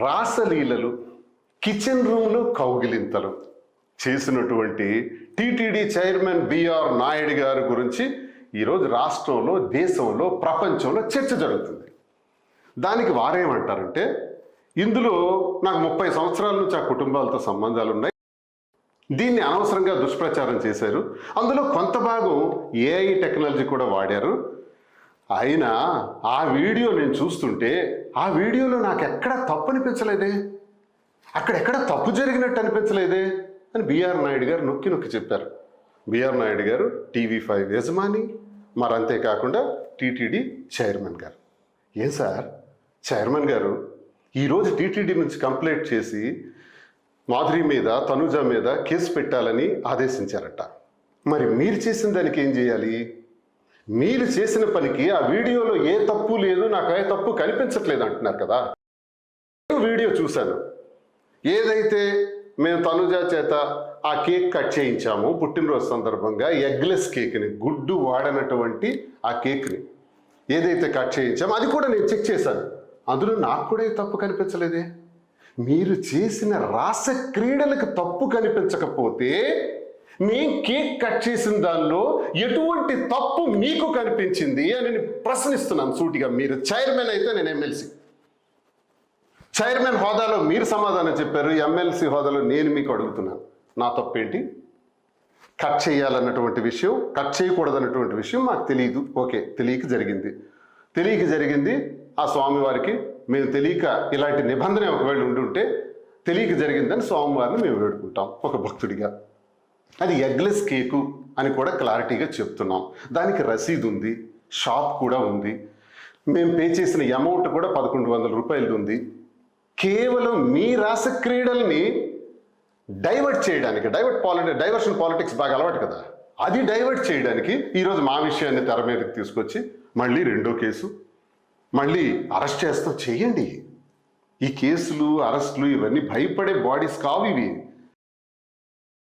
రాసలీలలు, kitchen రూమ్లో కౌగిలింతలు చేసినటువంటి TTD chairman BR Naidu గారి గురించి ఈరోజు రాష్ట్రంలో, దేశంలో, ప్రపంచంలో చర్చ జరుగుతుంది. దానికి వారేమంటారంటే, ఇందులో నాకు 30 సంవత్సరాల నుంచి ఆ కుటుంబాలతో సంబంధాలు ఉన్నాయి, దీన్ని అనవసరంగా దుష్ప్రచారం చేశారు, అందులో కొంత భాగం ఏఐ టెక్నాలజీ కూడా వాడారు, అయినా ఆ వీడియో నేను చూస్తుంటే ఆ వీడియోలో నాకు ఎక్కడా తప్పు అనిపించలేదే, అక్కడెక్కడ తప్పు జరిగినట్టు అనిపించలేదే అని బిఆర్ నాయుడు గారు నొక్కి నొక్కి చెప్పారు. బిఆర్ నాయుడు గారు TV5 యజమాని, మరి అంతేకాకుండా టీటీడీ చైర్మన్ గారు. ఏం సార్ చైర్మన్ గారు ఈరోజు టీటీడీ నుంచి కంప్లైంట్ చేసి మాధురి మీద, తనుజ మీద కేసు పెట్టాలని ఆదేశించారట. మరి మీరు చేసిన దానికి ఏం చేయాలి? మీరు చేసిన పనికి ఆ వీడియోలో ఏ తప్పు లేదు, నాకు ఏ తప్పు కనిపించట్లేదు అంటున్నారు కదా. వీడియో చూశాను, ఏదైతే మేము తనుజ చేత ఆ కేక్ కట్ చేయించాము పుట్టినరోజు సందర్భంగా, ఎగ్లెస్ కేక్ని, గుడ్డు వాడనటువంటి ఆ కేక్ని ఏదైతే కట్ చేయించామో అది కూడా నేను చెక్ చేశాను, అందులో నాకు కూడా ఏ తప్పు కనిపించలేదే. మీరు చేసిన రాస క్రీడలకు తప్పు కనిపించకపోతే మేం కేక్ కట్ చేసిన దానిలో ఎటువంటి తప్పు మీకు కనిపించింది అని నేను ప్రశ్నిస్తున్నాను సూటిగా. మీరు చైర్మన్ అయితే నేను ఎమ్మెల్సీ. చైర్మన్ హోదాలో మీరు సమాధానం చెప్పారు, ఎమ్మెల్సీ హోదాలో నేను మీకు అడుగుతున్నాను, నా తప్పేంటి? కట్ చేయాలన్నటువంటి విషయం, కట్ చేయకూడదన్నటువంటి విషయం మాకు తెలియదు, ఓకే, తెలియక జరిగింది. ఆ స్వామివారికి మేము తెలియక, ఇలాంటి నిబంధన ఒకవేళ ఉండుంటే తెలియక జరిగిందని స్వామివారిని మేము వేడుకుంటాం ఒక భక్తుడిగా. అది ఎగ్లెస్ కేకు అని కూడా క్లారిటీగా చెప్తున్నాం, దానికి రసీదు ఉంది, షాప్ కూడా ఉంది, మేము పే చేసిన అమౌంట్ కూడా 1100 రూపాయలు ఉంది. కేవలం మీ రాస క్రీడల్ని డైవర్ట్ చేయడానికి, డైవర్షన్ పాలిటిక్స్ బాగా అలవాటు కదా, అది డైవర్ట్ చేయడానికి ఈరోజు మా విషయాన్ని తెర మీదకి తీసుకొచ్చి మళ్ళీ రెండో కేసు, మళ్ళీ అరెస్ట్ చేస్తాం. చేయండి. ఈ కేసులు, అరెస్టులు ఇవన్నీ భయపడే బాడీస్ కావు ఇవి.